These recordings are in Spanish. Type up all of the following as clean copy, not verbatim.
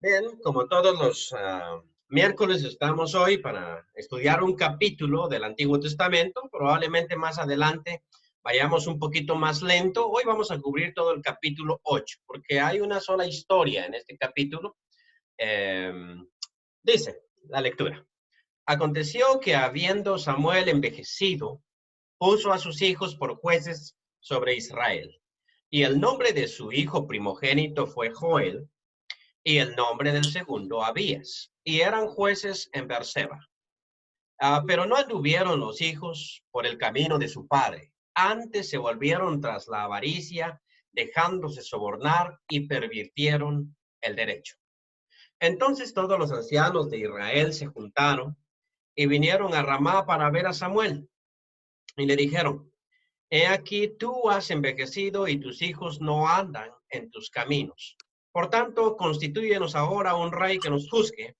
Bien, como todos los miércoles estamos hoy para estudiar un capítulo del Antiguo Testamento. Probablemente más adelante vayamos un poquito más lento. Hoy vamos a cubrir todo el capítulo 8, porque hay una sola historia en este capítulo. Eh, Dice la lectura. Aconteció que habiendo Samuel envejecido, puso a sus hijos por jueces sobre Israel. Y el nombre de su hijo primogénito fue Joel, y el nombre del segundo Abías, y eran jueces en Berseba. Pero no anduvieron los hijos por el camino de su padre, antes se volvieron tras la avaricia, dejándose sobornar y pervirtieron el derecho. Entonces todos los ancianos de Israel se juntaron y vinieron a Ramá para ver a Samuel, y le dijeron: He aquí tú has envejecido y tus hijos no andan en tus caminos. Por tanto, constitúyenos ahora un rey que nos juzgue,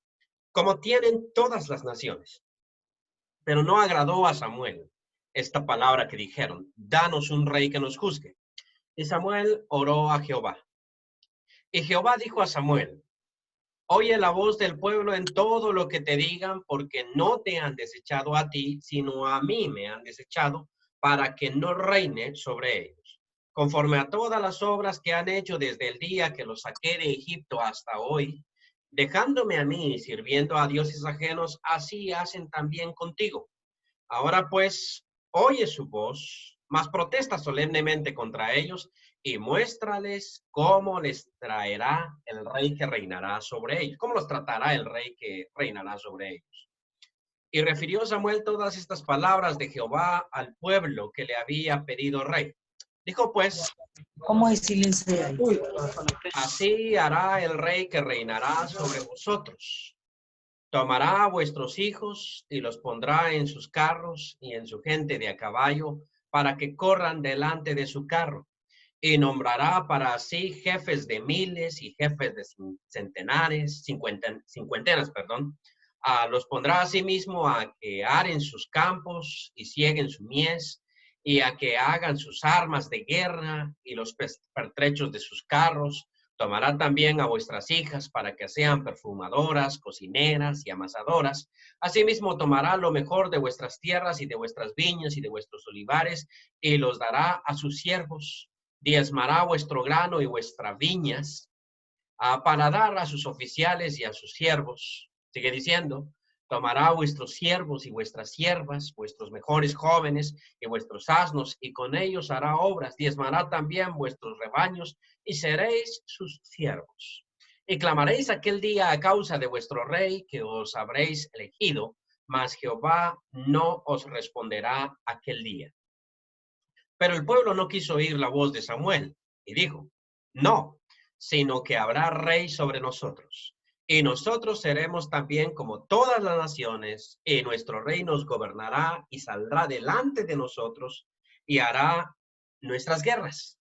como tienen todas las naciones. Pero no agradó a Samuel esta palabra que dijeron: danos un rey que nos juzgue. Y Samuel oró a Jehová. Y Jehová dijo a Samuel: oye la voz del pueblo en todo lo que te digan, porque no te han desechado a ti, sino a mí me han desechado, para que no reine sobre ellos. Conforme a todas las obras que han hecho desde el día que los saqué de Egipto hasta hoy, dejándome a mí y sirviendo a dioses ajenos, así hacen también contigo. Ahora pues, oye su voz, mas protesta solemnemente contra ellos y muéstrales cómo les traerá el rey que reinará sobre ellos, cómo los tratará el rey que reinará sobre ellos. Y refirió Samuel todas estas palabras de Jehová al pueblo que le había pedido rey. Dijo pues: ¿Cómo hay silencio ahí? así hará el rey que reinará sobre vosotros. Tomará a vuestros hijos y los pondrá en sus carros y en su gente de a caballo para que corran delante de su carro. Y nombrará para sí jefes de miles y jefes de centenares, cincuentenas, perdón. Los pondrá a sí mismo a que aren sus campos y cieguen su mies, y a que hagan sus armas de guerra y los pertrechos de sus carros. Tomará también a vuestras hijas para que sean perfumadoras, cocineras y amasadoras. Asimismo tomará lo mejor de vuestras tierras y de vuestras viñas y de vuestros olivares y los dará a sus siervos. Diezmará vuestro grano y vuestras viñas para dar a sus oficiales y a sus siervos. Sigue diciendo: tomará vuestros siervos y vuestras siervas, vuestros mejores jóvenes y vuestros asnos, y con ellos hará obras. Diezmará también vuestros rebaños, y seréis sus siervos. Y clamaréis aquel día a causa de vuestro rey que os habréis elegido, mas Jehová no os responderá aquel día. Pero el pueblo no quiso oír la voz de Samuel, y dijo: no, sino que habrá rey sobre nosotros. Y nosotros seremos también como todas las naciones, y nuestro rey nos gobernará y saldrá delante de nosotros y hará nuestras guerras.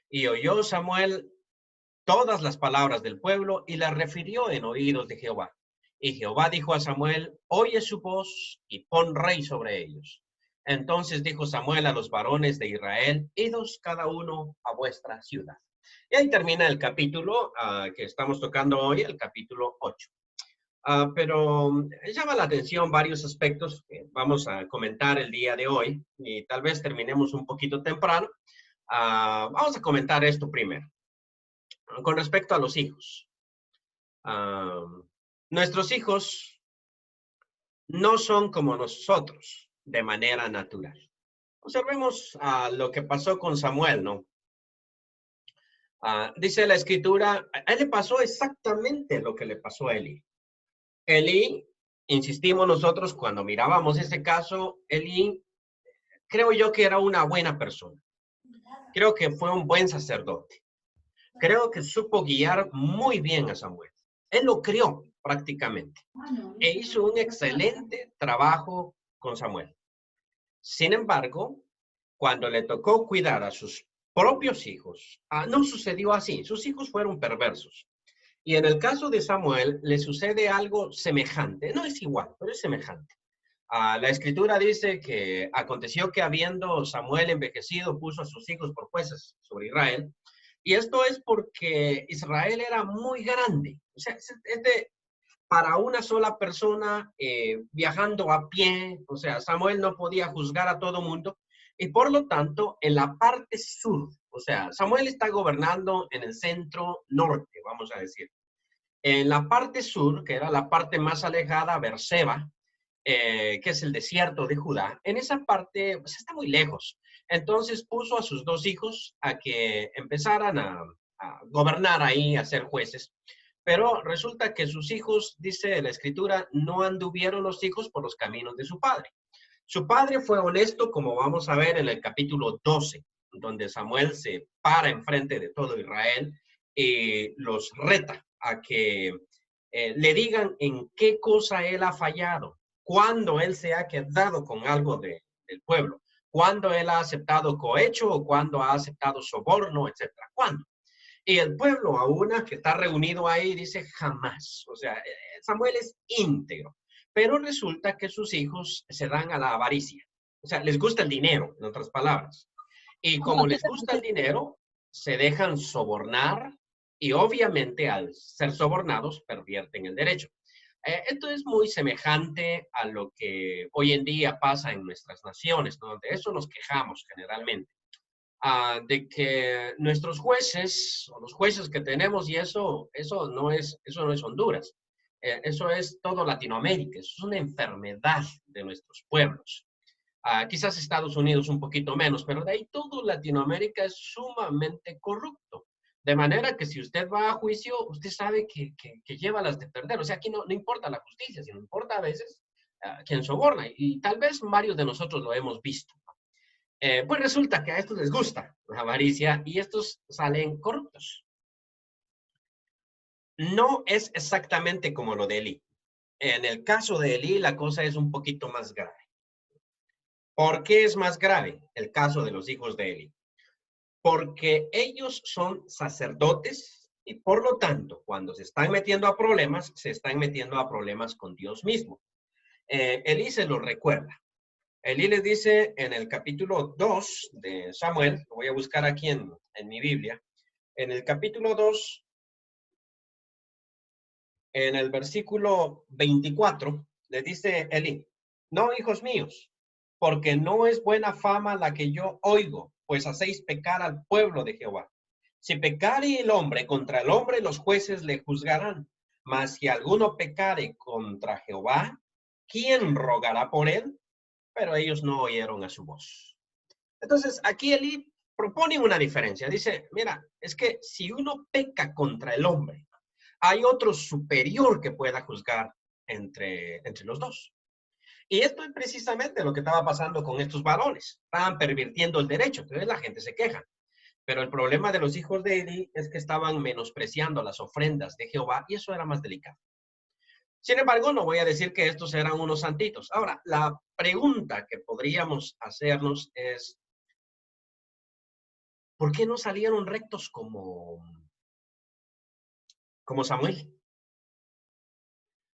Y oyó Samuel todas las palabras del pueblo y las refirió en oídos de Jehová. Y Jehová dijo a Samuel: oye su voz y pon rey sobre ellos. Entonces dijo Samuel a los varones de Israel: idos cada uno a vuestra ciudad. Y ahí termina el capítulo que estamos tocando hoy, el capítulo 8. Pero llama la atención varios aspectos que vamos a comentar el día de hoy, y tal vez terminemos un poquito temprano. Vamos a comentar esto primero. Con respecto a los hijos. Nuestros hijos no son como nosotros de manera natural. Observemos lo que pasó con Samuel, ¿no? Dice la escritura, a él le pasó exactamente lo que le pasó a Elí. Elí, insistimos nosotros cuando mirábamos ese caso, Elí, creo yo que era una buena persona. Creo que fue un buen sacerdote. Creo que supo guiar muy bien a Samuel. Él lo crió prácticamente e hizo un excelente trabajo con Samuel. Sin embargo, cuando le tocó cuidar a sus propios hijos, no sucedió así. Sus hijos fueron perversos. Y en el caso de Samuel le sucede algo semejante. No es igual, pero es semejante. La escritura dice que aconteció que habiendo Samuel envejecido, puso a sus hijos por jueces sobre Israel. Y esto es porque Israel era muy grande. O sea, para una sola persona viajando a pie, o sea, Samuel no podía juzgar a todo mundo. Y por lo tanto, en la parte sur, o sea, Samuel está gobernando en el centro norte, vamos a decir. En la parte sur, que era la parte más alejada, Beerseba, que es el desierto de Judá, en esa parte pues, está muy lejos. Entonces puso a sus dos hijos a que empezaran a gobernar ahí, a ser jueces. Pero resulta que sus hijos, dice la escritura, no anduvieron los hijos por los caminos de su padre. Su padre fue honesto, como vamos a ver en el capítulo 12, donde Samuel se para enfrente de todo Israel y los reta a que le digan en qué cosa él ha fallado, cuándo él se ha quedado con algo del pueblo, cuándo él ha aceptado cohecho o cuándo ha aceptado soborno, etcétera. ¿Cuándo? Y el pueblo, a una que está reunido ahí, dice jamás. O sea, Samuel es íntegro. Pero resulta que sus hijos se dan a la avaricia. O sea, les gusta el dinero, en otras palabras. Y como les gusta el dinero, se dejan sobornar y obviamente al ser sobornados pervierten el derecho. Esto es muy semejante a lo que hoy en día pasa en nuestras naciones, ¿no? De eso nos quejamos generalmente de que nuestros jueces o los jueces que tenemos y eso no es Honduras, eso es todo Latinoamérica, eso es una enfermedad de nuestros pueblos. Quizás Estados Unidos un poquito menos, pero de ahí todo Latinoamérica es sumamente corrupto. De manera que si usted va a juicio, usted sabe que lleva las de perder. O sea, aquí no importa la justicia, sino importa a veces quién soborna. Y tal vez varios de nosotros lo hemos visto. Pues resulta que a estos les gusta la avaricia y estos salen corruptos. No es exactamente como lo de Elí. En el caso de Elí, la cosa es un poquito más grave. ¿Por qué es más grave el caso de los hijos de Elí? Porque ellos son sacerdotes y por lo tanto, cuando se están metiendo a problemas, se están metiendo a problemas con Dios mismo. Elí se lo recuerda. Elí les dice en el capítulo 2 de Samuel, lo voy a buscar aquí en mi Biblia, en el capítulo 2, en el versículo 24, le dice Elí, no, hijos míos, porque no es buena fama la que yo oigo, pues hacéis pecar al pueblo de Jehová. Si pecare el hombre contra el hombre, los jueces le juzgarán. Mas si alguno pecare contra Jehová, ¿quién rogará por él? Pero ellos no oyeron a su voz. Entonces, aquí Elí propone una diferencia. Dice, mira, es que si uno peca contra el hombre, hay otro superior que pueda juzgar entre los dos. Y esto es precisamente lo que estaba pasando con estos varones. Estaban pervirtiendo el derecho, entonces la gente se queja. Pero el problema de los hijos de Eli es que estaban menospreciando las ofrendas de Jehová y eso era más delicado. Sin embargo, no voy a decir que estos eran unos santitos. Ahora, la pregunta que podríamos hacernos es, ¿por qué no salieron rectos como Samuel?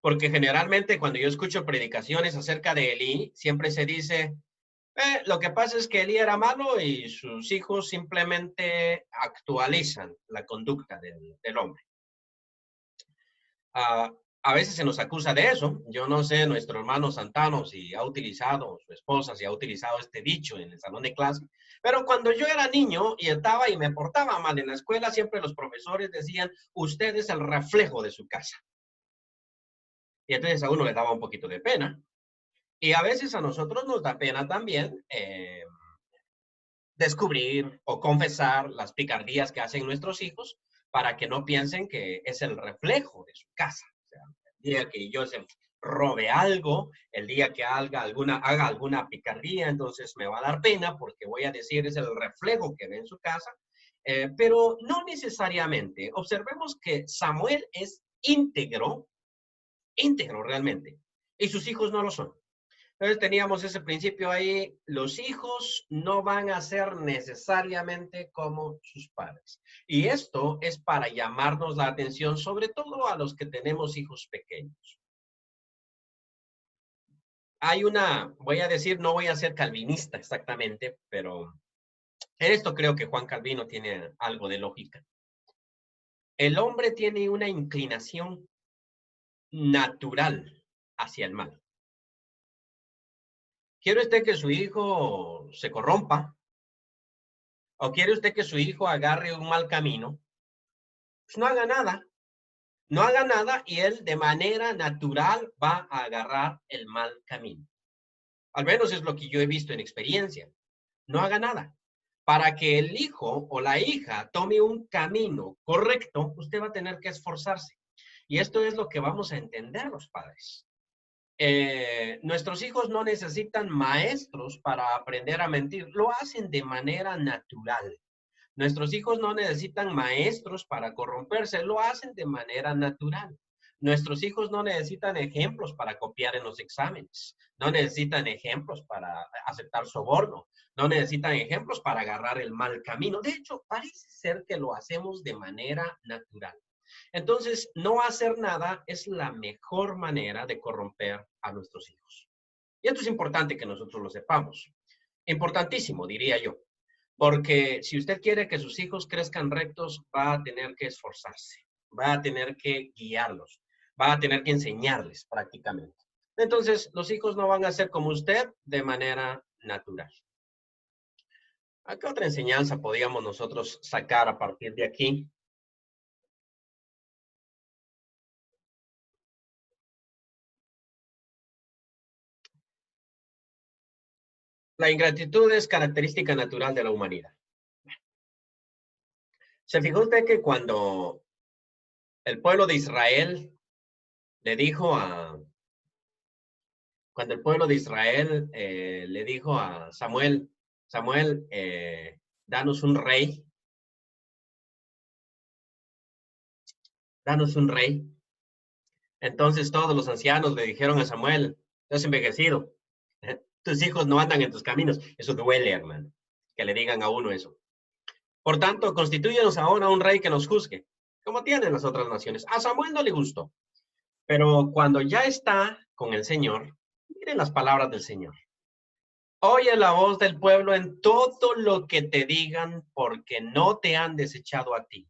Porque generalmente cuando yo escucho predicaciones acerca de Elí, siempre se dice, lo que pasa es que Elí era malo y sus hijos simplemente actualizan la conducta del hombre. A veces se nos acusa de eso. Yo no sé, nuestro hermano Santano, si ha utilizado, su esposa, si ha utilizado este dicho en el salón de clase. Pero cuando yo era niño y estaba y me portaba mal en la escuela, siempre los profesores decían, usted es el reflejo de su casa. Y entonces a uno le daba un poquito de pena. Y a veces a nosotros nos da pena también descubrir o confesar las picardías que hacen nuestros hijos para que no piensen que es el reflejo de su casa. O sea, el día que yo se robe algo, el día que haga alguna picardía, entonces me va a dar pena porque voy a decir es el reflejo que ve en su casa. Pero no necesariamente. Observemos que Samuel es íntegro realmente, y sus hijos no lo son. Entonces teníamos ese principio ahí, los hijos no van a ser necesariamente como sus padres. Y esto es para llamarnos la atención, sobre todo a los que tenemos hijos pequeños. Voy a decir, no voy a ser calvinista exactamente, pero En esto creo que Juan Calvino tiene algo de lógica. El hombre tiene una inclinación natural hacia el mal. ¿Quiere usted que su hijo se corrompa? ¿O quiere usted que su hijo agarre un mal camino? Pues no haga nada. No haga nada y él de manera natural va a agarrar el mal camino. Al menos es lo que yo he visto en experiencia. No haga nada. Para que el hijo o la hija tome un camino correcto, usted va a tener que esforzarse. Y esto es lo que vamos a entender los padres. Nuestros hijos no necesitan maestros para aprender a mentir, lo hacen de manera natural. Nuestros hijos no necesitan maestros para corromperse, lo hacen de manera natural. Nuestros hijos no necesitan ejemplos para copiar en los exámenes, no necesitan ejemplos para aceptar soborno, no necesitan ejemplos para agarrar el mal camino. De hecho, parece ser que lo hacemos de manera natural. Entonces, no hacer nada es la mejor manera de corromper a nuestros hijos. Y esto es importante que nosotros lo sepamos. Importantísimo, diría yo. Porque si usted quiere que sus hijos crezcan rectos, va a tener que esforzarse, va a tener que guiarlos, va a tener que enseñarles prácticamente. Entonces, los hijos no van a ser como usted de manera natural. ¿A qué otra enseñanza podíamos nosotros sacar a partir de aquí? La ingratitud es característica natural de la humanidad. ¿Se fijó usted que cuando el pueblo de Israel le dijo a, cuando el pueblo de Israel le dijo a Samuel, Samuel, danos un rey, danos un rey. Entonces todos los ancianos le dijeron a Samuel, tú has envejecido, tus hijos no andan en tus caminos. Eso duele, hermano, que le digan a uno eso. Por tanto, constitúyenos ahora un rey que nos juzgue, como tienen las otras naciones. A Samuel no le gustó, pero cuando ya está con el Señor, miren las palabras del Señor. Oye la voz del pueblo en todo lo que te digan, porque no te han desechado a ti.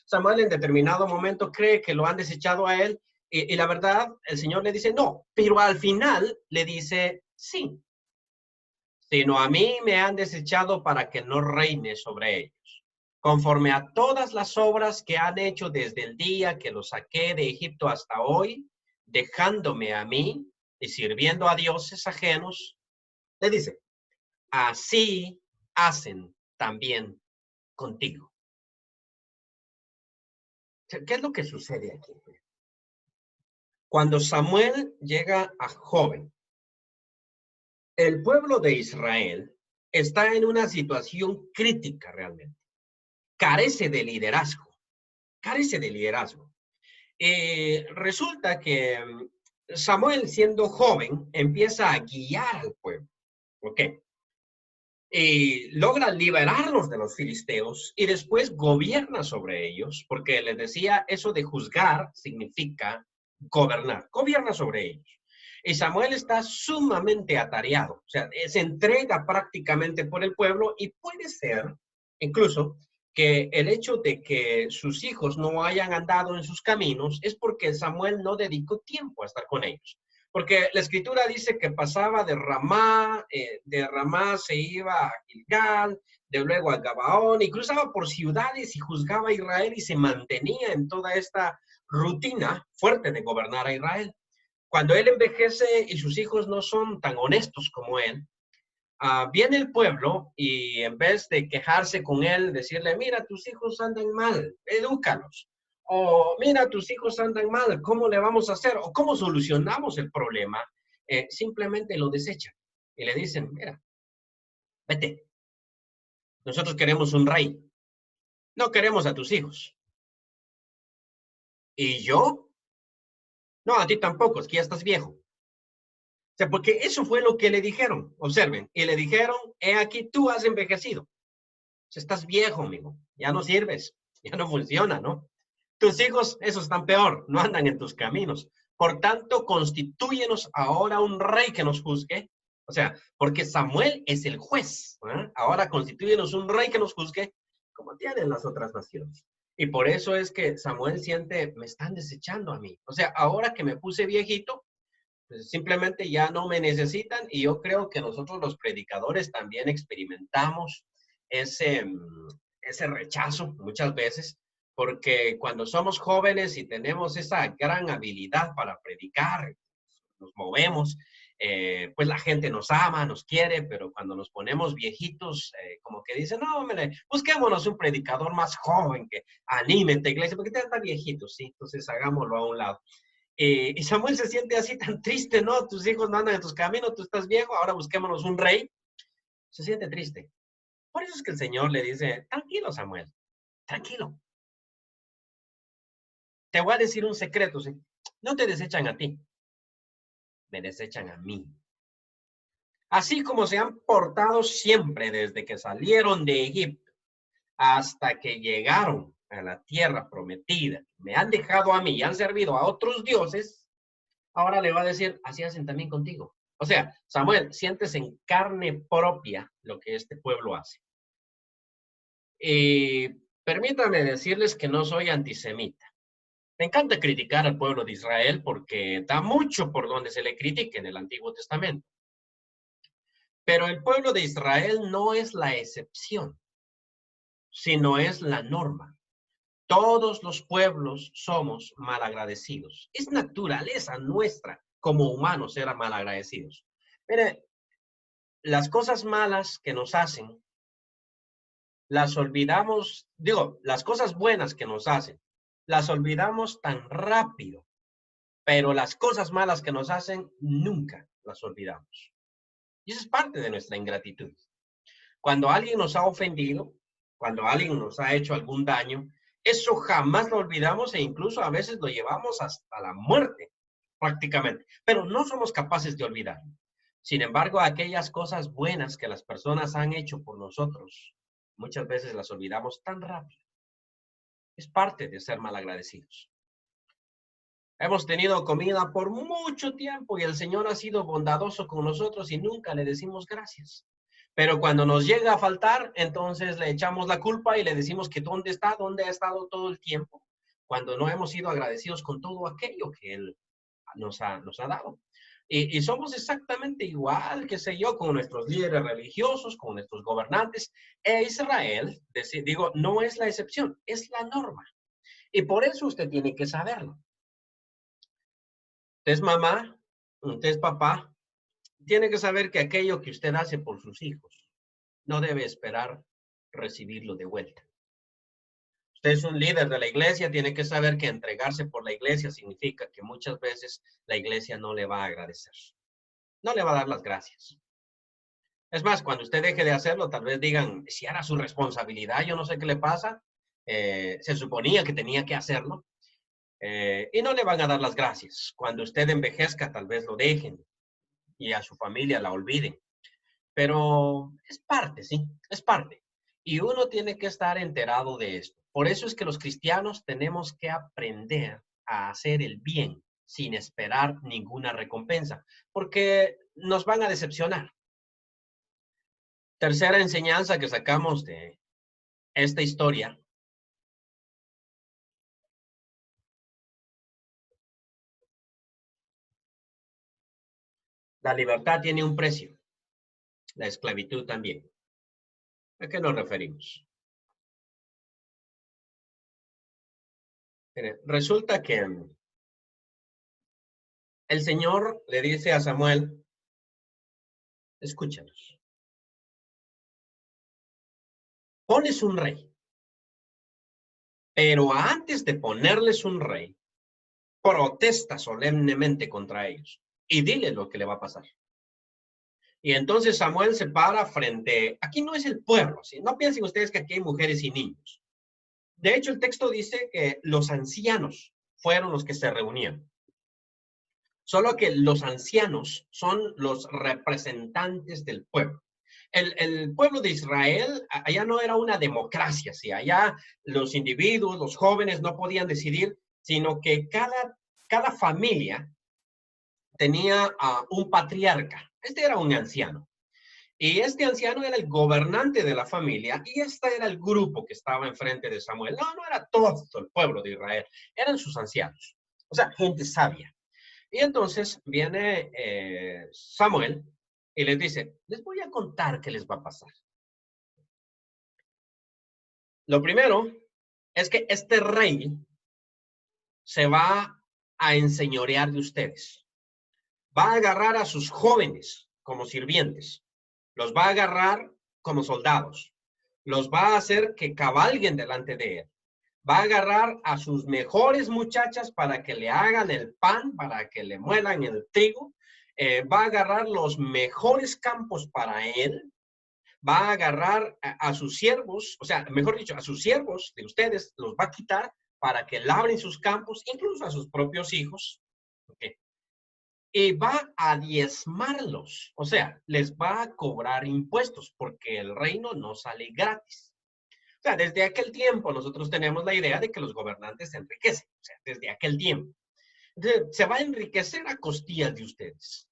Samuel en determinado momento cree que lo han desechado a él, y la verdad, el Señor le dice no, pero al final le dice sí, sino a mí me han desechado para que no reine sobre ellos, conforme a todas las obras que han hecho desde el día que los saqué de Egipto hasta hoy, dejándome a mí y sirviendo a dioses ajenos. Le dice, así hacen también contigo. ¿Qué es lo que sucede aquí? Cuando Samuel llega a joven, el pueblo de Israel está en una situación crítica realmente. Carece de liderazgo. Carece de liderazgo. Resulta que Samuel, siendo joven, empieza a guiar al pueblo. ¿Ok? Logra liberarlos de los filisteos y después gobierna sobre ellos, porque les decía, eso de juzgar significa gobernar, gobierna sobre ellos. Y Samuel está sumamente atareado, o sea, se entrega prácticamente por el pueblo y puede ser incluso que el hecho de que sus hijos no hayan andado en sus caminos es porque Samuel no dedicó tiempo a estar con ellos. Porque la escritura dice que pasaba de Ramá se iba a Gilgal, de luego a Gabaón, y cruzaba por ciudades y juzgaba a Israel y se mantenía en toda esta rutina fuerte de gobernar a Israel. Cuando él envejece y sus hijos no son tan honestos como él, viene el pueblo y en vez de quejarse con él, decirle, mira, tus hijos andan mal, edúcalos. O mira, tus hijos andan mal, ¿cómo le vamos a hacer? O ¿cómo solucionamos el problema? Simplemente lo desechan y le dicen, mira, vete. Nosotros queremos un rey. No queremos a tus hijos. ¿Y yo? No, a ti tampoco, es que ya estás viejo. O sea, porque eso fue lo que le dijeron. Observen, y le dijeron, he aquí tú has envejecido. O sea, estás viejo, amigo. Ya no sirves, ya no funciona, ¿no? Tus hijos, esos están peor, no andan en tus caminos. Por tanto, constitúyenos ahora un rey que nos juzgue. O sea, porque Samuel es el juez. Ahora constitúyenos un rey que nos juzgue como tienen las otras naciones. Y por eso es que Samuel siente, me están desechando a mí. O sea, ahora que me puse viejito, pues simplemente ya no me necesitan. Y yo creo que nosotros los predicadores también experimentamos ese rechazo muchas veces, porque cuando somos jóvenes y tenemos esa gran habilidad para predicar, nos movemos, pues la gente nos ama, nos quiere, pero cuando nos ponemos viejitos, como que dicen, no, hombre, busquémonos un predicador más joven que anime esta iglesia, porque ya está viejito, sí, entonces hagámoslo a un lado. Y Samuel se siente así tan triste, ¿no? Tus hijos no andan en tus caminos, tú estás viejo, ahora busquémonos un rey. Se siente triste. Por eso es que el Señor le dice, tranquilo, Samuel, tranquilo. Te voy a decir un secreto, ¿sí? No te desechan a ti, me desechan a mí. Así como se han portado siempre desde que salieron de Egipto hasta que llegaron a la tierra prometida, me han dejado a mí y han servido a otros dioses, ahora le va a decir, así hacen también contigo. O sea, Samuel, sientes en carne propia lo que este pueblo hace. Y permítame decirles que no soy antisemita. Me encanta criticar al pueblo de Israel porque da mucho por donde se le critique en el Antiguo Testamento. Pero el pueblo de Israel no es la excepción, sino es la norma. Todos los pueblos somos malagradecidos. Es naturaleza nuestra como humanos ser malagradecidos. Mire, las cosas malas que nos hacen, las olvidamos, digo, las cosas buenas que nos hacen, las olvidamos tan rápido, pero las cosas malas que nos hacen, nunca las olvidamos. Y eso es parte de nuestra ingratitud. Cuando alguien nos ha ofendido, cuando alguien nos ha hecho algún daño, eso jamás lo olvidamos e incluso a veces lo llevamos hasta la muerte, prácticamente. Pero no somos capaces de olvidarlo. Sin embargo, aquellas cosas buenas que las personas han hecho por nosotros, muchas veces las olvidamos tan rápido. Es parte de ser malagradecidos. Hemos tenido comida por mucho tiempo y el Señor ha sido bondadoso con nosotros y nunca le decimos gracias. Pero cuando nos llega a faltar, entonces le echamos la culpa y le decimos que dónde está, dónde ha estado todo el tiempo, cuando no hemos sido agradecidos con todo aquello que Él nos ha dado. Y somos exactamente igual, qué sé yo, con nuestros líderes religiosos, con nuestros gobernantes. Israel, digo, no es la excepción, es la norma. Y por eso usted tiene que saberlo. Usted es mamá, usted es papá, tiene que saber que aquello que usted hace por sus hijos no debe esperar recibirlo de vuelta. Usted es un líder de la iglesia, tiene que saber que entregarse por la iglesia significa que muchas veces la iglesia no le va a agradecer, no le va a dar las gracias. Es más, cuando usted deje de hacerlo, tal vez digan, si era su responsabilidad, yo no sé qué le pasa, se suponía que tenía que hacerlo, y no le van a dar las gracias. Cuando usted envejezca, tal vez lo dejen y a su familia la olviden. Pero es parte, sí, es parte. Y uno tiene que estar enterado de esto. Por eso es que los cristianos tenemos que aprender a hacer el bien sin esperar ninguna recompensa, porque nos van a decepcionar. Tercera enseñanza que sacamos de esta historia. La libertad tiene un precio, la esclavitud también. ¿A qué nos referimos? Resulta que el Señor le dice a Samuel, escúchanos, pones un rey, pero antes de ponerles un rey, protesta solemnemente contra ellos y dile lo que le va a pasar. Y entonces Samuel se para frente, aquí no es el pueblo, ¿sí? No piensen ustedes que aquí hay mujeres y niños. De hecho, el texto dice que los ancianos fueron los que se reunían. Solo que los ancianos son los representantes del pueblo. El pueblo de Israel, allá no era una democracia, ¿sí? Allá los individuos, los jóvenes no podían decidir, sino que cada familia tenía un patriarca. Este era un anciano. Y este anciano era el gobernante de la familia y este era el grupo que estaba enfrente de Samuel. No, no era todo el pueblo de Israel, eran sus ancianos, o sea, gente sabia. Y entonces viene Samuel y les dice, les voy a contar qué les va a pasar. Lo primero es que este rey se va a enseñorear de ustedes. Va a agarrar a sus jóvenes como sirvientes. Los va a agarrar como soldados. Los va a hacer que cabalguen delante de él. Va a agarrar a sus mejores muchachas para que le hagan el pan, para que le muelan el trigo. Va a agarrar los mejores campos para él. Va a agarrar a sus siervos, o sea, mejor dicho, a sus siervos de ustedes, los va a quitar para que labren sus campos, incluso a sus propios hijos. Okay. Y va a diezmarlos, o sea, les va a cobrar impuestos porque el reino no sale gratis. O sea, desde aquel tiempo nosotros tenemos la idea de que los gobernantes se enriquecen, o sea, desde aquel tiempo. Entonces, se va a enriquecer a costillas de ustedes.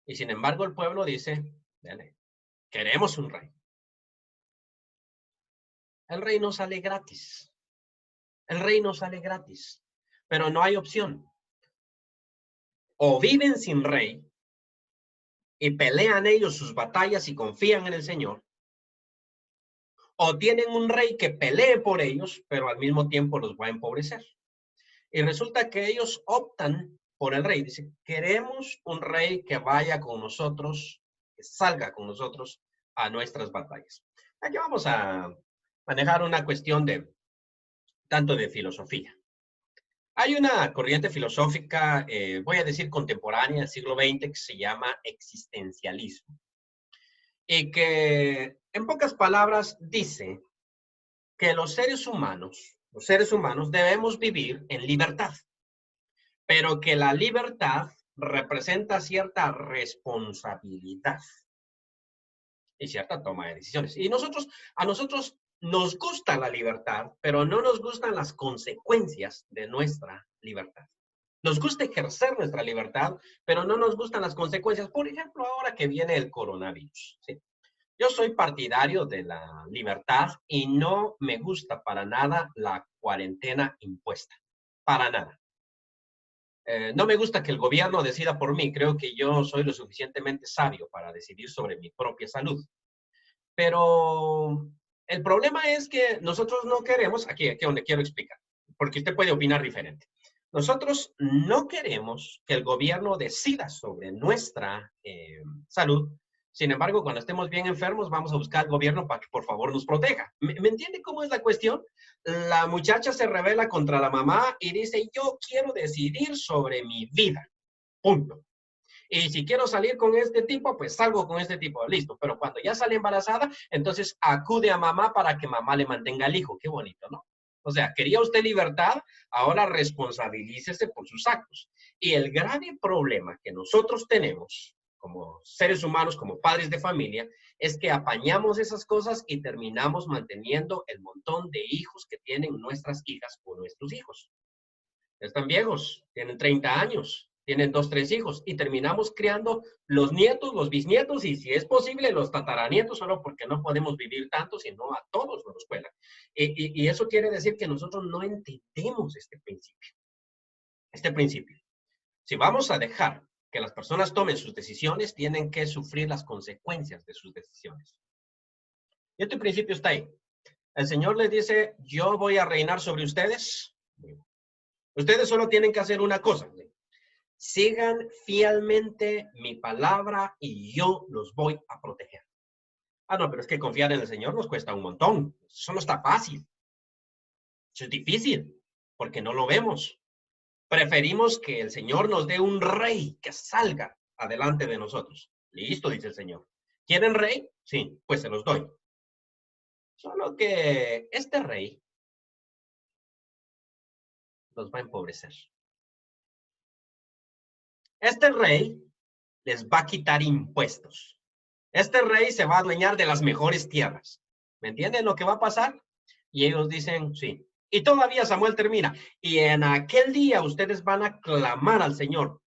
Y sin embargo el pueblo dice, dale, queremos un rey. El rey no sale gratis. El rey no sale gratis, pero no hay opción. O viven sin rey y pelean ellos sus batallas y confían en el Señor, o tienen un rey que pelee por ellos, pero al mismo tiempo los va a empobrecer. Y resulta que ellos optan por el rey. Dicen, queremos un rey que vaya con nosotros, que salga con nosotros a nuestras batallas. Aquí vamos a manejar una cuestión de tanto de filosofía. Hay una corriente filosófica, voy a decir contemporánea del siglo XX, que se llama existencialismo. Y que, en pocas palabras, dice que los seres humanos debemos vivir en libertad, pero que la libertad representa cierta responsabilidad y cierta toma de decisiones. Y a nosotros nos gusta la libertad, pero no nos gustan las consecuencias de nuestra libertad. Nos gusta ejercer nuestra libertad, pero no nos gustan las consecuencias. Por ejemplo, ahora que viene el coronavirus, ¿sí? Yo soy partidario de la libertad y no me gusta para nada la cuarentena impuesta. Para nada. No me gusta que el gobierno decida por mí. Creo que yo soy lo suficientemente sabio para decidir sobre mi propia salud. Pero el problema es que nosotros no queremos, aquí donde quiero explicar, porque usted puede opinar diferente. Nosotros no queremos que el gobierno decida sobre nuestra salud. Sin embargo, cuando estemos bien enfermos, vamos a buscar al gobierno para que por favor nos proteja. ¿Me entiende cómo es la cuestión? La muchacha se rebela contra la mamá y dice, yo quiero decidir sobre mi vida. Punto. Y si quiero salir con este tipo, pues salgo con este tipo, listo. Pero cuando ya sale embarazada, entonces acude a mamá para que mamá le mantenga al hijo. Qué bonito, ¿no? O sea, quería usted libertad, ahora responsabilícese por sus actos. Y el grave problema que nosotros tenemos como seres humanos, como padres de familia, es que apañamos esas cosas y terminamos manteniendo el montón de hijos que tienen nuestras hijas o nuestros hijos. Están viejos, tienen 30 años, tienen 2, 3 hijos y terminamos criando los nietos, los bisnietos y si es posible los tataranietos, solo porque no podemos vivir tanto, sino a todos nos cuelan. Y eso quiere decir que nosotros no entendemos este principio. Este principio. Si vamos a dejar que las personas tomen sus decisiones, tienen que sufrir las consecuencias de sus decisiones. Y este principio está ahí. El Señor les dice, yo voy a reinar sobre ustedes. Ustedes solo tienen que hacer una cosa. Sigan fielmente mi palabra y yo los voy a proteger. Ah, no, pero es que confiar en el Señor nos cuesta un montón. Eso no está fácil. Eso es difícil porque no lo vemos. Preferimos que el Señor nos dé un rey que salga adelante de nosotros. Listo, dice el Señor. ¿Quieren rey? Sí, pues se los doy. Solo que este rey los va a empobrecer. Este rey les va a quitar impuestos. Este rey se va a adueñar de las mejores tierras. ¿Me entienden lo que va a pasar? Y ellos dicen, sí. Y todavía Samuel termina. Y en aquel día ustedes van a clamar al Señor.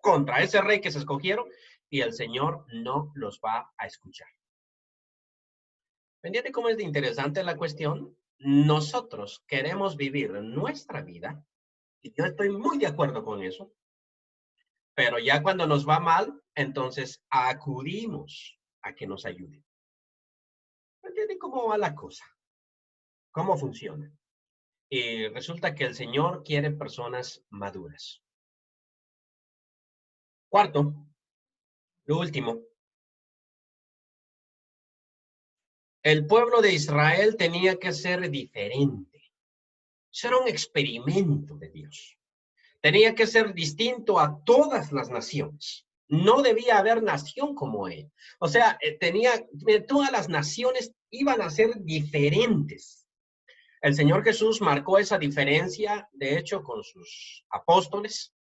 contra ese rey que se escogieron y el Señor no los va a escuchar. ¿Me entiende cómo es de interesante la cuestión? Nosotros queremos vivir nuestra vida, y yo estoy muy de acuerdo con eso, pero ya cuando nos va mal, entonces acudimos a que nos ayude. ¿Me entiende cómo va la cosa? ¿Cómo funciona? Y resulta que el Señor quiere personas maduras. Cuarto, lo último, el pueblo de Israel tenía que ser diferente. Ser un experimento de Dios. Tenía que ser distinto a todas las naciones. No debía haber nación como él. O sea, todas las naciones iban a ser diferentes. El Señor Jesús marcó esa diferencia, de hecho, con sus apóstoles.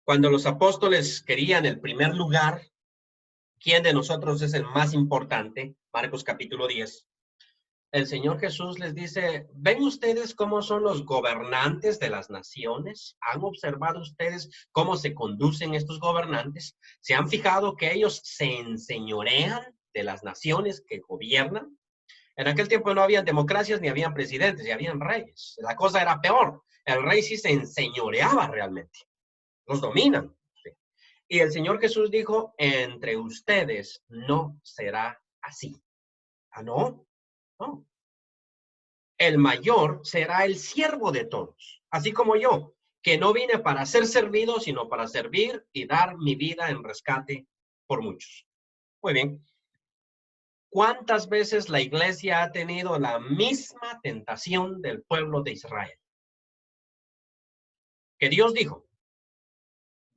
Cuando los apóstoles querían el primer lugar, ¿quién de nosotros es el más importante? Marcos capítulo 10. El Señor Jesús les dice, ¿ven ustedes cómo son los gobernantes de las naciones? ¿Han observado ustedes cómo se conducen estos gobernantes? ¿Se han fijado que ellos se enseñorean de las naciones que gobiernan? En aquel tiempo no habían democracias ni habían presidentes, ni habían reyes. La cosa era peor. El rey sí se enseñoreaba realmente. Los dominan. Sí. Y el Señor Jesús dijo, entre ustedes no será así. ¿Ah, no? No. El mayor será el siervo de todos, así como yo, que no vine para ser servido, sino para servir y dar mi vida en rescate por muchos. Muy bien. ¿Cuántas veces la iglesia ha tenido la misma tentación del pueblo de Israel? Que Dios dijo,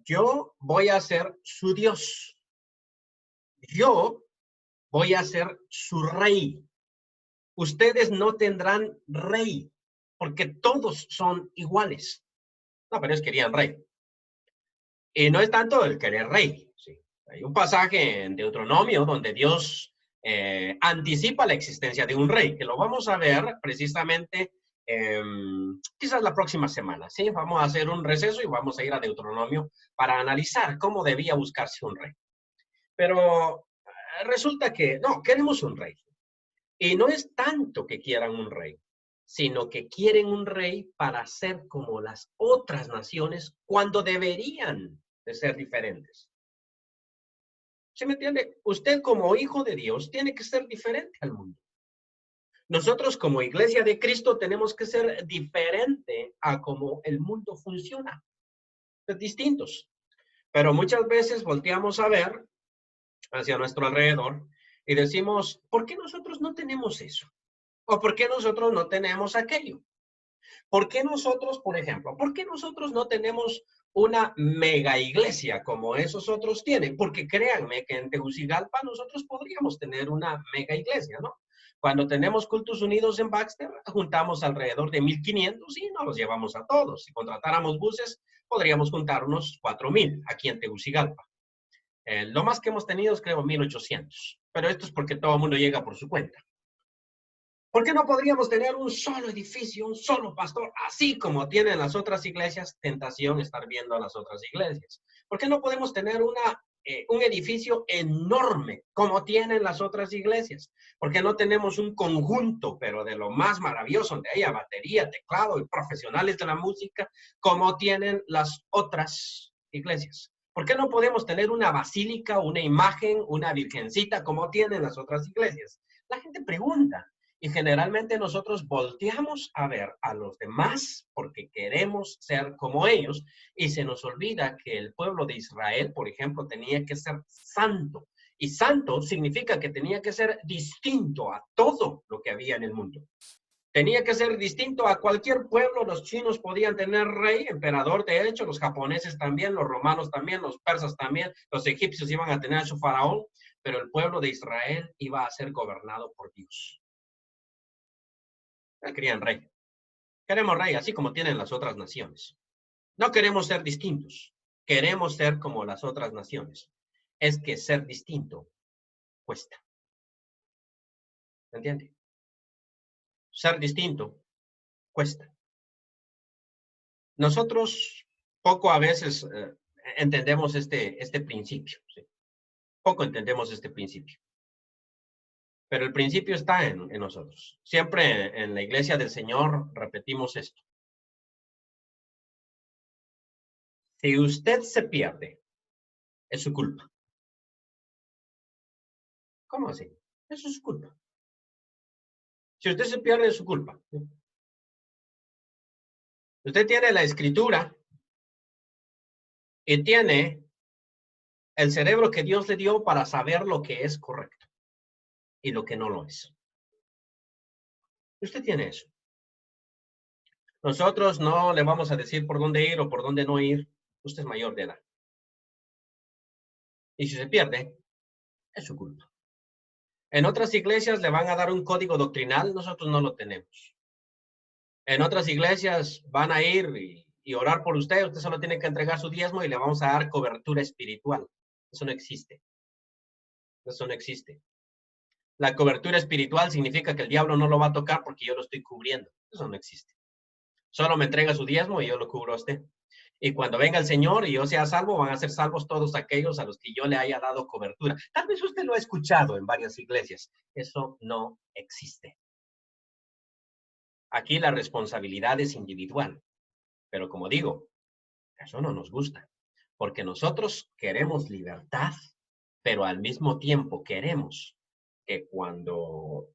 yo voy a ser su Dios. Yo voy a ser su rey. Ustedes no tendrán rey, porque todos son iguales. No, pero ellos querían rey. Y no es tanto el querer rey. Sí. Hay un pasaje en Deuteronomio donde Dios anticipa la existencia de un rey, que lo vamos a ver precisamente quizás la próxima semana. ¿Sí? Vamos a hacer un receso y vamos a ir a Deuteronomio para analizar cómo debía buscarse un rey. Pero resulta que no, queremos un rey. Y no es tanto que quieran un rey, sino que quieren un rey para ser como las otras naciones cuando deberían de ser diferentes. ¿Sí me entiende? Usted como hijo de Dios tiene que ser diferente al mundo. Nosotros como iglesia de Cristo tenemos que ser diferente a cómo el mundo funciona. Es distintos. Pero muchas veces volteamos a ver hacia nuestro alrededor y decimos, ¿por qué nosotros no tenemos eso? ¿O por qué nosotros no tenemos aquello? ¿Por qué nosotros, por ejemplo, por qué nosotros no tenemos una mega iglesia como esos otros tienen? Porque créanme que en Tegucigalpa nosotros podríamos tener una mega iglesia, ¿no? Cuando tenemos cultos unidos en Baxter, juntamos alrededor de 1,500 y no los llevamos a todos. Si contratáramos buses, podríamos juntar unos 4,000 aquí en Tegucigalpa. Lo más que hemos tenido es creo 1,800, pero esto es porque todo el mundo llega por su cuenta. ¿Por qué no podríamos tener un solo edificio, un solo pastor, así como tienen las otras iglesias? Tentación estar viendo a las otras iglesias. ¿Por qué no podemos tener un edificio enorme como tienen las otras iglesias? ¿Por qué no tenemos un conjunto, pero de lo más maravilloso, donde haya batería, teclado y profesionales de la música, como tienen las otras iglesias? ¿Por qué no podemos tener una basílica, una imagen, una virgencita, como tienen las otras iglesias? La gente pregunta. Y generalmente nosotros volteamos a ver a los demás porque queremos ser como ellos y se nos olvida que el pueblo de Israel, por ejemplo, tenía que ser santo. Y santo significa que tenía que ser distinto a todo lo que había en el mundo. Tenía que ser distinto a cualquier pueblo. Los chinos podían tener rey, emperador, de hecho, los japoneses también, los romanos también, los persas también, los egipcios iban a tener a su faraón, pero el pueblo de Israel iba a ser gobernado por Dios. Querían rey. Queremos rey, así como tienen las otras naciones. No queremos ser distintos. Queremos ser como las otras naciones. Es que ser distinto cuesta. ¿Me entiende? Ser distinto cuesta. Nosotros poco a veces entendemos este principio. ¿Sí? Poco entendemos este principio. Pero el principio está en nosotros. Siempre en la iglesia del Señor repetimos esto. Si usted se pierde, es su culpa. ¿Cómo así? Eso es su culpa. Si usted se pierde, es su culpa. Usted tiene la escritura y tiene el cerebro que Dios le dio para saber lo que es correcto y lo que no lo es. Usted tiene eso. Nosotros no le vamos a decir por dónde ir o por dónde no ir. Usted es mayor de edad. Y si se pierde, es su culpa. En otras iglesias le van a dar un código doctrinal, nosotros no lo tenemos. En otras iglesias van a ir y orar por usted solo tiene que entregar su diezmo y le vamos a dar cobertura espiritual. Eso no existe. Eso no existe. La cobertura espiritual significa que el diablo no lo va a tocar porque yo lo estoy cubriendo. Eso no existe. Solo me entrega su diezmo y yo lo cubro a usted. Y cuando venga el Señor y yo sea salvo, van a ser salvos todos aquellos a los que yo le haya dado cobertura. Tal vez usted lo ha escuchado en varias iglesias. Eso no existe. Aquí la responsabilidad es individual. Pero como digo, eso no nos gusta. Porque nosotros queremos libertad, pero al mismo tiempo queremos que cuando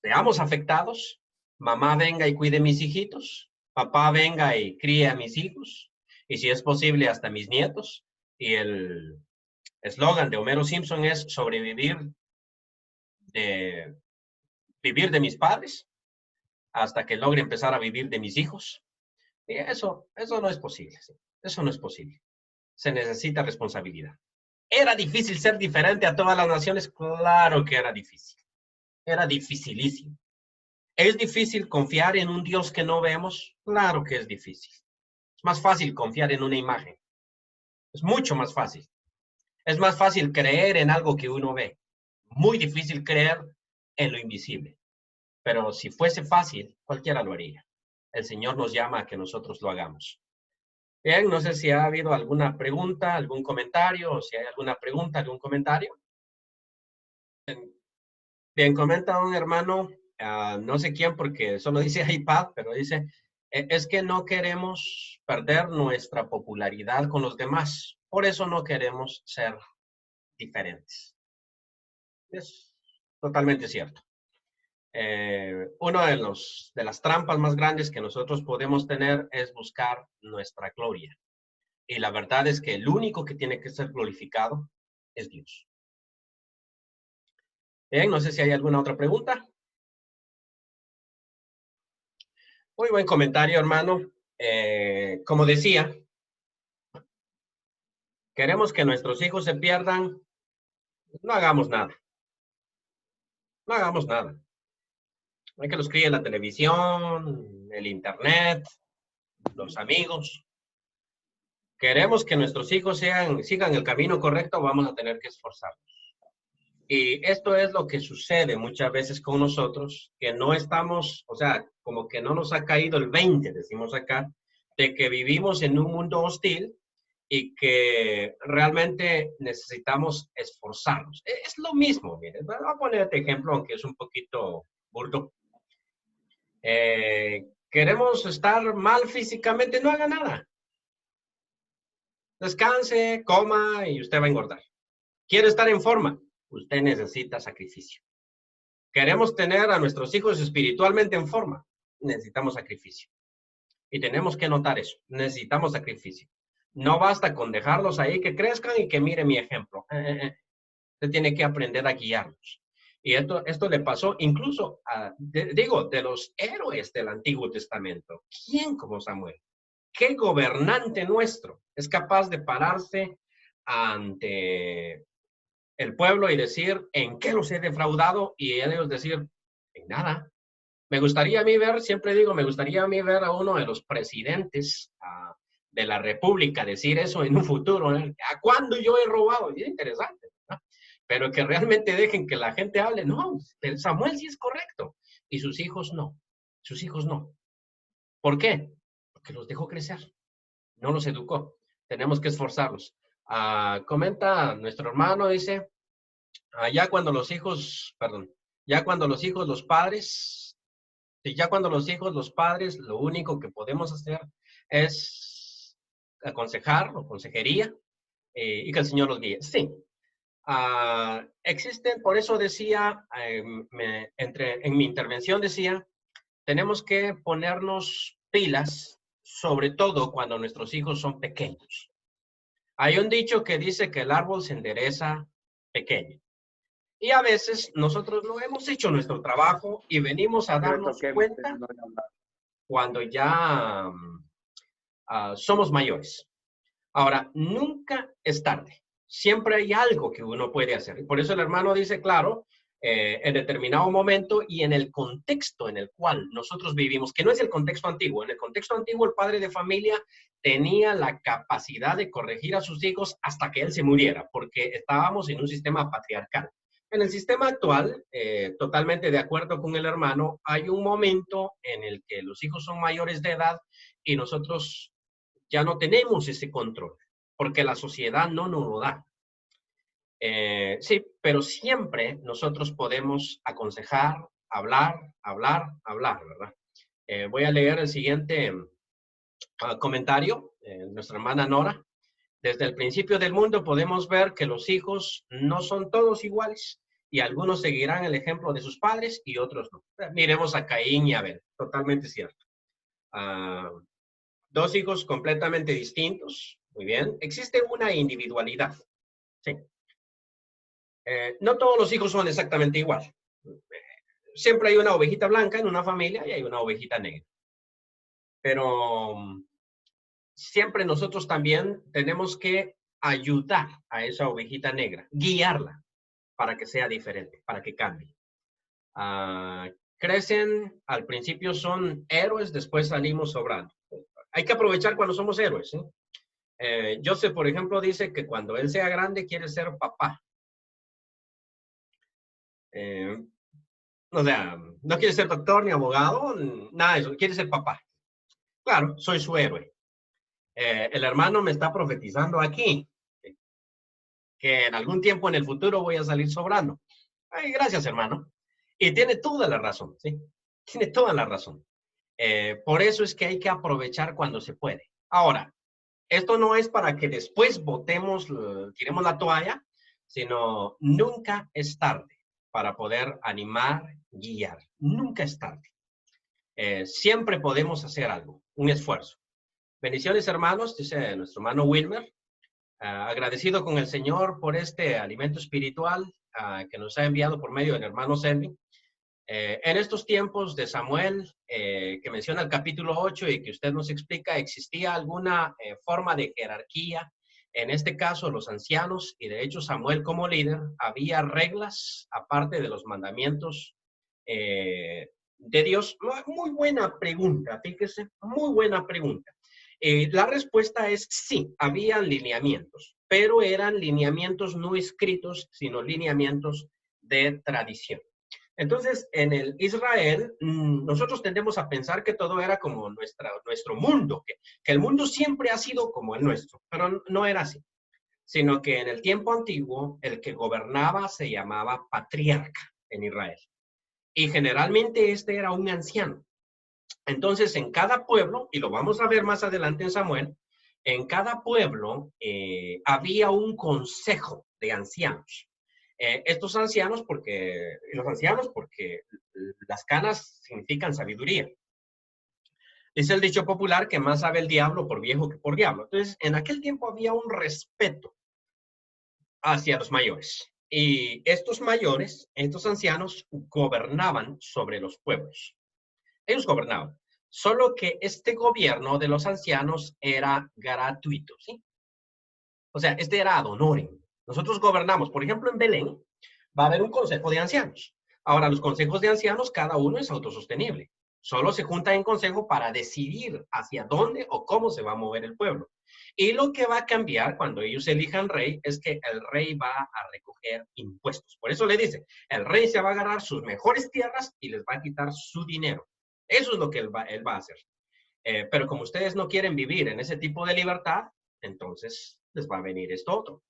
seamos afectados, mamá venga y cuide a mis hijitos, papá venga y críe a mis hijos, y si es posible hasta mis nietos. Y el eslogan de Homero Simpson es vivir de mis padres hasta que logre empezar a vivir de mis hijos. Y eso no es posible. ¿Sí? Eso no es posible. Se necesita responsabilidad. ¿Era difícil ser diferente a todas las naciones? Claro que era difícil. Era dificilísimo. ¿Es difícil confiar en un Dios que no vemos? Claro que es difícil. Es más fácil confiar en una imagen. Es mucho más fácil. Es más fácil creer en algo que uno ve. Muy difícil creer en lo invisible. Pero si fuese fácil, cualquiera lo haría. El Señor nos llama a que nosotros lo hagamos. Bien, no sé si ha habido alguna pregunta, algún comentario, o si hay alguna pregunta, algún comentario. Bien, comenta un hermano, no sé quién porque solo dice iPad, pero dice, es que no queremos perder nuestra popularidad con los demás, por eso no queremos ser diferentes. Es totalmente cierto. Uno de las trampas más grandes que nosotros podemos tener es buscar nuestra gloria. Y la verdad es que el único que tiene que ser glorificado es Dios. Bien, no sé si hay alguna otra pregunta. Muy buen comentario, hermano. Como decía, queremos que nuestros hijos se pierdan, no hagamos nada. No hagamos nada. Hay que los críe la televisión, el internet, los amigos. Queremos que nuestros hijos sigan el camino correcto, vamos a tener que esforzarnos. Y esto es lo que sucede muchas veces con nosotros, que no estamos, o sea, como que no nos ha caído el 20, decimos acá, de que vivimos en un mundo hostil y que realmente necesitamos esforzarnos. Es lo mismo, miren, voy a poner este ejemplo, aunque es un poquito burdo. Queremos estar mal físicamente, no haga nada. Descanse, coma y usted va a engordar. ¿Quiere estar en forma? Usted necesita sacrificio. Queremos tener a nuestros hijos espiritualmente en forma. Necesitamos sacrificio. Y tenemos que notar eso. Necesitamos sacrificio. No basta con dejarlos ahí que crezcan y que mire mi ejemplo. Usted tiene que aprender a guiarlos. Y esto le pasó incluso, de los héroes del Antiguo Testamento. ¿Quién como Samuel? ¿Qué gobernante nuestro es capaz de pararse ante el pueblo y decir, ¿en qué los he defraudado? Y ellos decir, en nada. Me gustaría a mí ver, siempre digo, me gustaría a mí ver a uno de los presidentes de la República decir eso en un futuro. ¿A cuándo yo he robado? Y es interesante, ¿no? Pero que realmente dejen que la gente hable. No, Samuel sí es correcto. Y sus hijos no. Sus hijos no. ¿Por qué? Porque los dejó crecer. No los educó. tenemos que esforzarnos. Comenta nuestro hermano, dice, ya cuando los hijos, perdón, ya cuando los hijos, los padres, sí, ya cuando los hijos, los padres, lo único que podemos hacer es aconsejar o consejería y que el Señor los guíe. Sí, existen, por eso decía, en mi intervención decía, tenemos que ponernos pilas, sobre todo cuando nuestros hijos son pequeños. Hay un dicho que dice que el árbol se endereza pequeño. Y a veces nosotros no hemos hecho nuestro trabajo y venimos a darnos cuenta cuando ya somos mayores. Ahora, nunca es tarde. Siempre hay algo que uno puede hacer. Y por eso el hermano dice, claro, en determinado momento y en el contexto en el cual nosotros vivimos, que no es el contexto antiguo. En el contexto antiguo, el padre de familia tenía la capacidad de corregir a sus hijos hasta que él se muriera, porque estábamos en un sistema patriarcal. En el sistema actual, totalmente de acuerdo con el hermano, hay un momento en el que los hijos son mayores de edad y nosotros ya no tenemos ese control, porque la sociedad no nos lo da. Sí, pero siempre nosotros podemos aconsejar, hablar, ¿verdad? Voy a leer el siguiente comentario, nuestra hermana Nora. Desde el principio del mundo podemos ver que los hijos no son todos iguales y algunos seguirán el ejemplo de sus padres y otros no. Miremos a Caín y Abel, totalmente cierto. Dos hijos completamente distintos, muy bien. Existe una individualidad, sí. No todos los hijos son exactamente igual. Siempre hay una ovejita blanca en una familia y hay una ovejita negra. Pero siempre nosotros también tenemos que ayudar a esa ovejita negra, guiarla para que sea diferente, para que cambie. Crecen, al principio son héroes, después salimos sobrando. Hay que aprovechar cuando somos héroes, ¿sí? Joseph, por ejemplo, dice que cuando él sea grande quiere ser papá. O sea, no quiere ser doctor ni abogado, nada de eso, quiere ser papá. Claro, soy su héroe. El hermano me está profetizando aquí que en algún tiempo en el futuro voy a salir sobrando. Ay, gracias, hermano. Y tiene toda la razón, ¿sí? Tiene toda la razón. Por eso es que hay que aprovechar cuando se puede. Ahora, esto no es para que después botemos, tiremos la toalla, sino nunca es tarde para poder animar, guiar. Nunca es tarde. Siempre podemos hacer algo, un esfuerzo. Bendiciones, hermanos, dice nuestro hermano Wilmer. Agradecido con el Señor por este alimento espiritual que nos ha enviado por medio del hermano Selvi. En estos tiempos de Samuel, que menciona el capítulo 8 y que usted nos explica, ¿existía alguna forma de jerarquía? En este caso, los ancianos, y de hecho Samuel como líder, había reglas aparte de los mandamientos de Dios. Muy buena pregunta, fíjese, muy buena pregunta. La respuesta es sí, había lineamientos, pero eran lineamientos no escritos, sino lineamientos de tradición. Entonces, en el Israel, nosotros tendemos a pensar que todo era como nuestro mundo, que el mundo siempre ha sido como el nuestro, pero no era así, sino que en el tiempo antiguo, el que gobernaba se llamaba patriarca en Israel. Y generalmente este era un anciano. Entonces, en cada pueblo, y lo vamos a ver más adelante en Samuel, en cada pueblo había un consejo de ancianos. Estos ancianos, los ancianos porque las canas significan sabiduría. Dice el dicho popular que más sabe el diablo por viejo que por diablo. Entonces, en aquel tiempo había un respeto hacia los mayores. Y estos mayores, estos ancianos, gobernaban sobre los pueblos. Ellos gobernaban. Solo que este gobierno de los ancianos era gratuito, ¿sí? O sea, este era ad honorem. Nosotros gobernamos, por ejemplo, en Belén, va a haber un consejo de ancianos. Ahora, los consejos de ancianos, cada uno es autosostenible. Solo se juntan en consejo para decidir hacia dónde o cómo se va a mover el pueblo. Y lo que va a cambiar cuando ellos elijan rey es que el rey va a recoger impuestos. Por eso le dice, el rey se va a agarrar sus mejores tierras y les va a quitar su dinero. Eso es lo que él va a hacer. Pero como ustedes no quieren vivir en ese tipo de libertad, entonces les va a venir esto otro.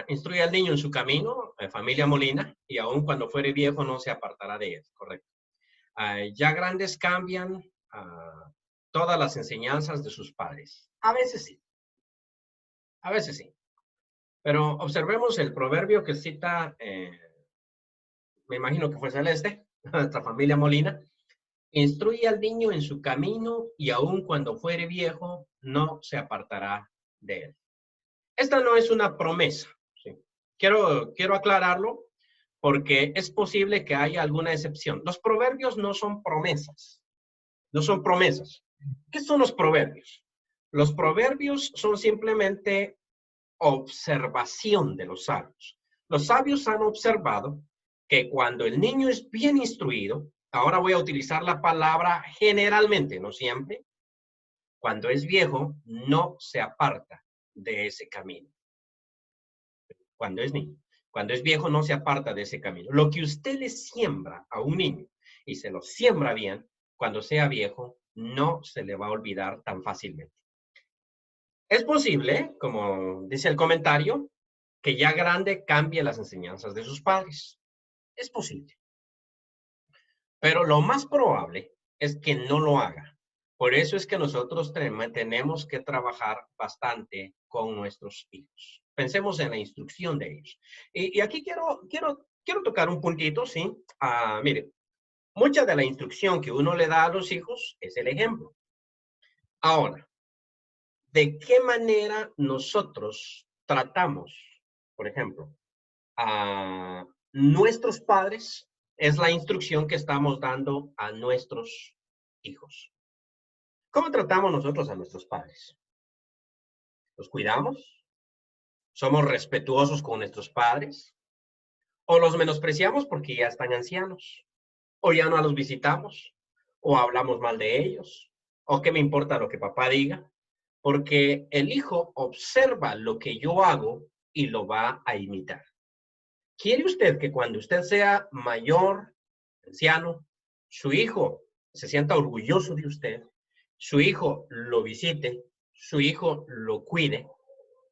Instruye al niño en su camino, familia Molina, y aun cuando fuere viejo no se apartará de él, correcto. Ya grandes cambian todas las enseñanzas de sus padres. A veces sí, a veces sí. Pero observemos el proverbio que cita, me imagino que fue Celeste, nuestra familia Molina. Instruye al niño en su camino y aun cuando fuere viejo no se apartará de él. Esta no es una promesa. ¿Sí? Quiero aclararlo porque es posible que haya alguna excepción. Los proverbios no son promesas. No son promesas. ¿Qué son los proverbios? Los proverbios son simplemente observación de los sabios. Los sabios han observado que cuando el niño es bien instruido, ahora voy a utilizar la palabra generalmente, no siempre, cuando es viejo, no se aparta de ese camino. Cuando es niño. Cuando es viejo, no se aparta de ese camino. Lo que usted le siembra a un niño y se lo siembra bien, cuando sea viejo, no se le va a olvidar tan fácilmente. Es posible, como dice el comentario, que ya grande cambie las enseñanzas de sus padres. Es posible. Pero lo más probable es que no lo haga. Por eso es que nosotros tenemos que trabajar bastante con nuestros hijos. Pensemos en la instrucción de ellos. Y aquí quiero tocar un puntito, ¿sí? Mire, mucha de la instrucción que uno le da a los hijos es el ejemplo. Ahora, ¿de qué manera nosotros tratamos, por ejemplo, a nuestros padres? Es la instrucción que estamos dando a nuestros hijos. ¿Cómo tratamos nosotros a nuestros padres? ¿Los cuidamos? ¿Somos respetuosos con nuestros padres? ¿O los menospreciamos porque ya están ancianos? ¿O ya no los visitamos? ¿O hablamos mal de ellos? ¿O qué me importa lo que papá diga? Porque el hijo observa lo que yo hago y lo va a imitar. ¿Quiere usted que cuando usted sea mayor, anciano, su hijo se sienta orgulloso de usted, su hijo lo visite, su hijo lo cuide?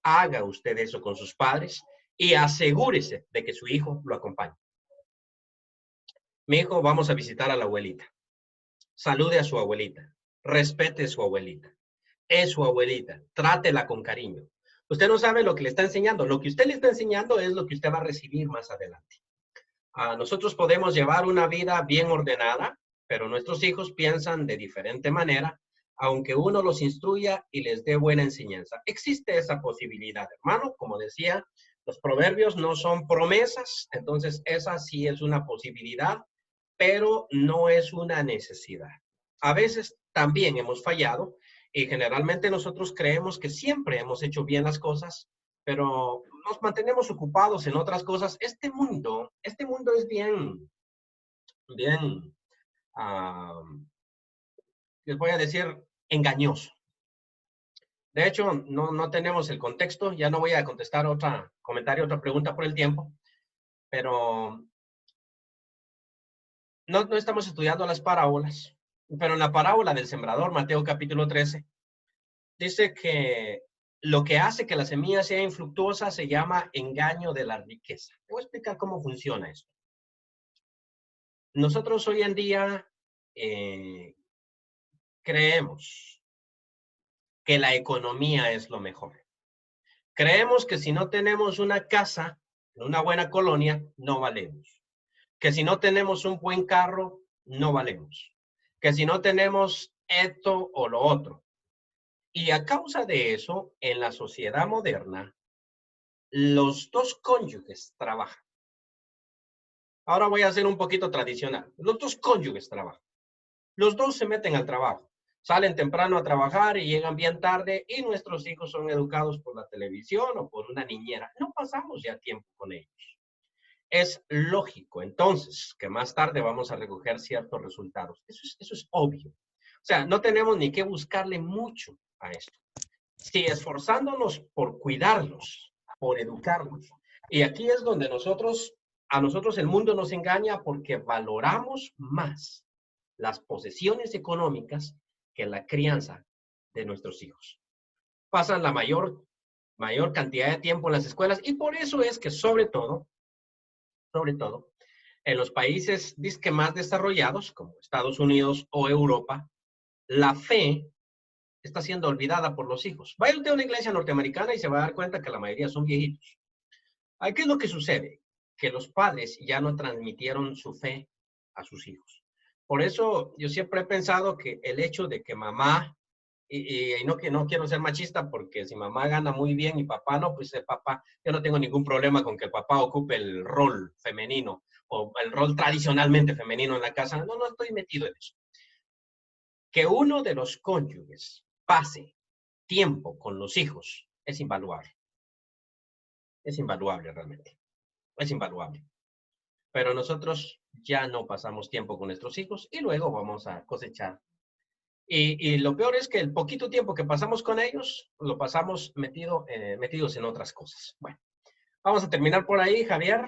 Haga usted eso con sus padres y asegúrese de que su hijo lo acompañe. Mi hijo, vamos a visitar a la abuelita. Salude a su abuelita. Respete a su abuelita. Es su abuelita. Trátela con cariño. Usted no sabe lo que le está enseñando. Lo que usted le está enseñando es lo que usted va a recibir más adelante. Nosotros podemos llevar una vida bien ordenada, pero nuestros hijos piensan de diferente manera, aunque uno los instruya y les dé buena enseñanza. Existe esa posibilidad, hermano. Como decía, los proverbios no son promesas, entonces esa sí es una posibilidad, pero no es una necesidad. A veces también hemos fallado y generalmente nosotros creemos que siempre hemos hecho bien las cosas, pero nos mantenemos ocupados en otras cosas. Este mundo es bien, les voy a decir, engañoso. De hecho, no tenemos el contexto. Ya no voy a contestar otra pregunta por el tiempo, pero no estamos estudiando las parábolas. Pero en la parábola del sembrador, Mateo capítulo 13, dice que lo que hace que la semilla sea infructuosa se llama engaño de la riqueza. Te voy a explicar cómo funciona esto. Nosotros hoy en día creemos que la economía es lo mejor. Creemos que si no tenemos una casa en una buena colonia, no valemos. Que si no tenemos un buen carro, no valemos. Que si no tenemos esto o lo otro. Y a causa de eso, en la sociedad moderna, los dos cónyuges trabajan. Ahora voy a ser un poquito tradicional. Los dos cónyuges trabajan. Los dos se meten al trabajo. Salen temprano a trabajar y llegan bien tarde y nuestros hijos son educados por la televisión o por una niñera. No pasamos ya tiempo con ellos. Es lógico, entonces, que más tarde vamos a recoger ciertos resultados. Eso es obvio. O sea, no tenemos ni que buscarle mucho a esto. Si esforzándonos por cuidarlos, por educarlos. Y aquí es donde a nosotros el mundo nos engaña porque valoramos más las posesiones económicas que la crianza de nuestros hijos. pasan la mayor cantidad de tiempo en las escuelas y por eso es que sobre todo, en los países disque más desarrollados, como Estados Unidos o Europa, la fe está siendo olvidada por los hijos. Vaya usted a una iglesia norteamericana y se va a dar cuenta que la mayoría son viejitos. ¿Qué es lo que sucede? Que los padres ya no transmitieron su fe a sus hijos. Por eso yo siempre he pensado que el hecho de que mamá, y no, que no quiero ser machista, porque si mamá gana muy bien y papá no, pues el papá, yo no tengo ningún problema con que el papá ocupe el rol femenino o el rol tradicionalmente femenino en la casa. No, no estoy metido en eso. Que uno de los cónyuges pase tiempo con los hijos es invaluable. Es invaluable realmente. Es invaluable. Pero nosotros ya no pasamos tiempo con nuestros hijos y luego vamos a cosechar. Y lo peor es que el poquito tiempo que pasamos con ellos, lo pasamos metidos en otras cosas. Bueno, vamos a terminar por ahí, Javier.